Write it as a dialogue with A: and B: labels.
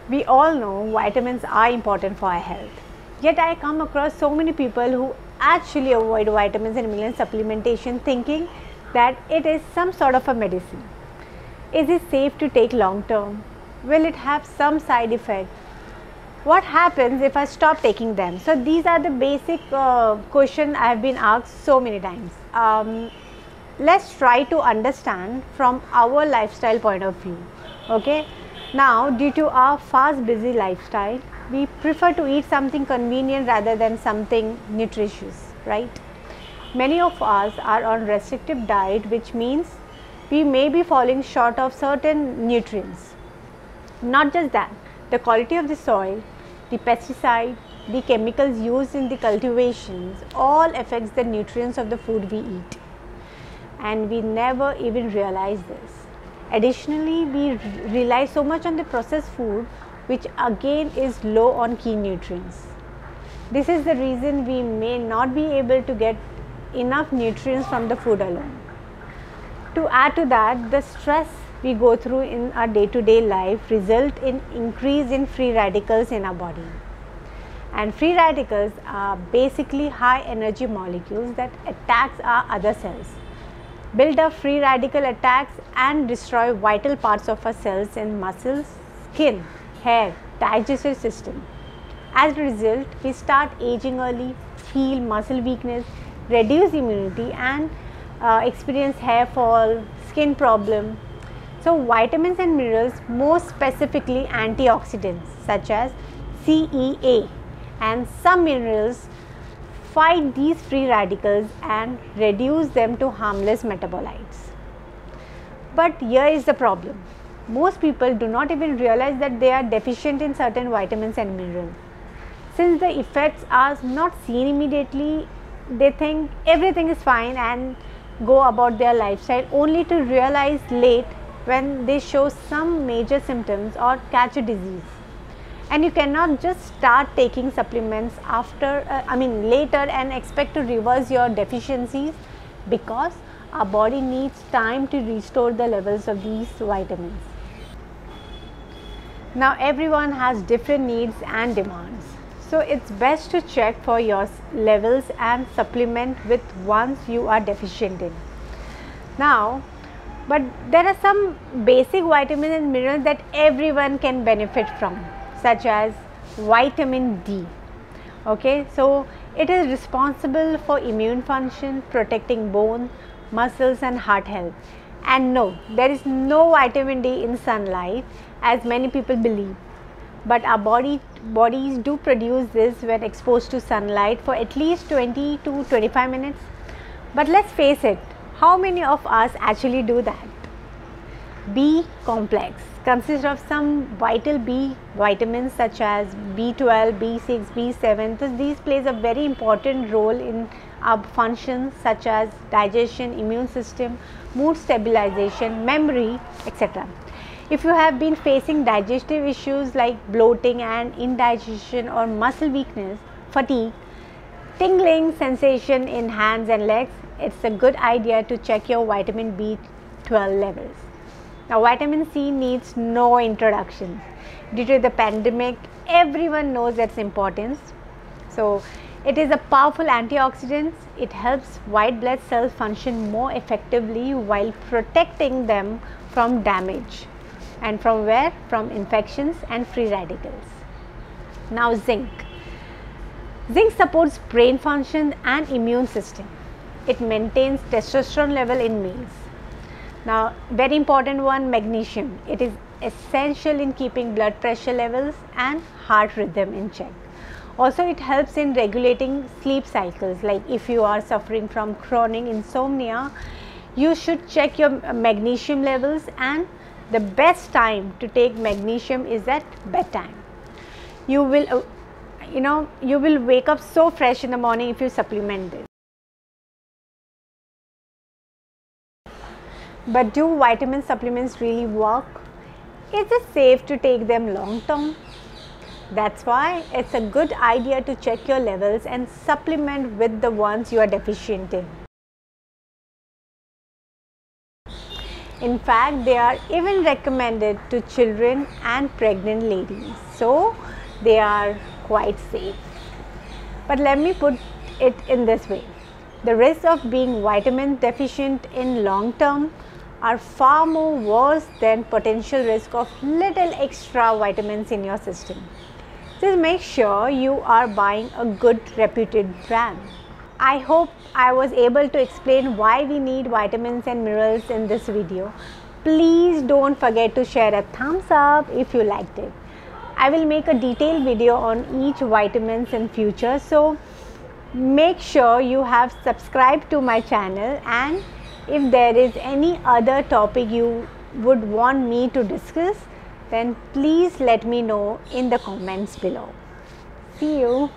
A: We all know vitamins are important for our health. Yet I come across so many people who actually avoid vitamins and mineral supplementation thinking that it is some sort of a medicine. Is it safe to take long term? Will it have some side effect? What happens if I stop taking them? So these are the basic questions I have been asked so many times. Let's try to understand from our lifestyle point of view. Okay. Now, due to our fast busy lifestyle, we prefer to eat something convenient rather than something nutritious, right? Many of us are on restrictive diet, which means we may be falling short of certain nutrients. Not just that, the quality of the soil, the pesticide, the chemicals used in the cultivations all affects the nutrients of the food we eat, and we never even realize this. Additionally, we rely so much on the processed food, which again is low on key nutrients. This is the reason we may not be able to get enough nutrients from the food alone. To add to that, the stress we go through in our day-to-day life result in increase in free radicals in our body. And free radicals are basically high energy molecules that attacks our other cells. Build up free radical attacks and destroy vital parts of our cells in muscles, skin, hair, digestive system. As a result, we start aging early, feel muscle weakness, reduce immunity, and experience hair fall, skin problem. So vitamins and minerals, more specifically antioxidants such as CEA and some minerals, fight these free radicals and reduce them to harmless metabolites. But here is the problem. Most people do not even realize that they are deficient in certain vitamins and minerals. Since the effects are not seen immediately, they think everything is fine and go about their lifestyle, only to realize late when they show some major symptoms or catch a disease. And you cannot just start taking supplements later and expect to reverse your deficiencies, because our body needs time to restore the levels of these vitamins. Now everyone has different needs and demands, so it's best to check for your levels and supplement with ones you are deficient in. Now, but there are some basic vitamins and minerals that everyone can benefit from, such as vitamin D. Okay, so it is responsible for immune function, protecting bone, muscles and heart health. And no, there is no vitamin D in sunlight as many people believe, but our bodies do produce this when exposed to sunlight for at least 20 to 25 minutes. But let's face it, how many of us actually do that? B complex consists of some vital B vitamins such as B12, B6, B7. So these plays a very important role in our functions such as digestion, immune system, mood stabilization, memory, etc. If you have been facing digestive issues like bloating and indigestion or muscle weakness, fatigue, tingling sensation in hands and legs, it's a good idea to check your vitamin B12 levels. Now vitamin C needs no introduction. Due to the pandemic, everyone knows its importance. So it is a powerful antioxidant. It helps white blood cells function more effectively while protecting them from damage. And from where? From infections and free radicals. Now zinc. Zinc supports brain function and immune system. It maintains testosterone level in males. Now very important one, magnesium. It is essential in keeping blood pressure levels and heart rhythm in check. Also it helps in regulating sleep cycles, like if you are suffering from chronic insomnia, you should check your magnesium levels, and the best time to take magnesium is at bedtime. You will you will wake up so fresh in the morning if you supplement this. But do vitamin supplements really work? Is it safe to take them long term? That's why it's a good idea to check your levels and supplement with the ones you are deficient in. In fact, they are even recommended to children and pregnant ladies, so they are quite safe. But let me put it in this way. The risks of being vitamin deficient in long term are far more worse than potential risk of little extra vitamins in your system. Just make sure you are buying a good reputed brand. I hope I was able to explain why we need vitamins and minerals in this video. Please don't forget to share a thumbs up if you liked it. I will make a detailed video on each vitamins in future, so make sure you have subscribed to my channel, and if there is any other topic you would want me to discuss, then please let me know in the comments below. See you.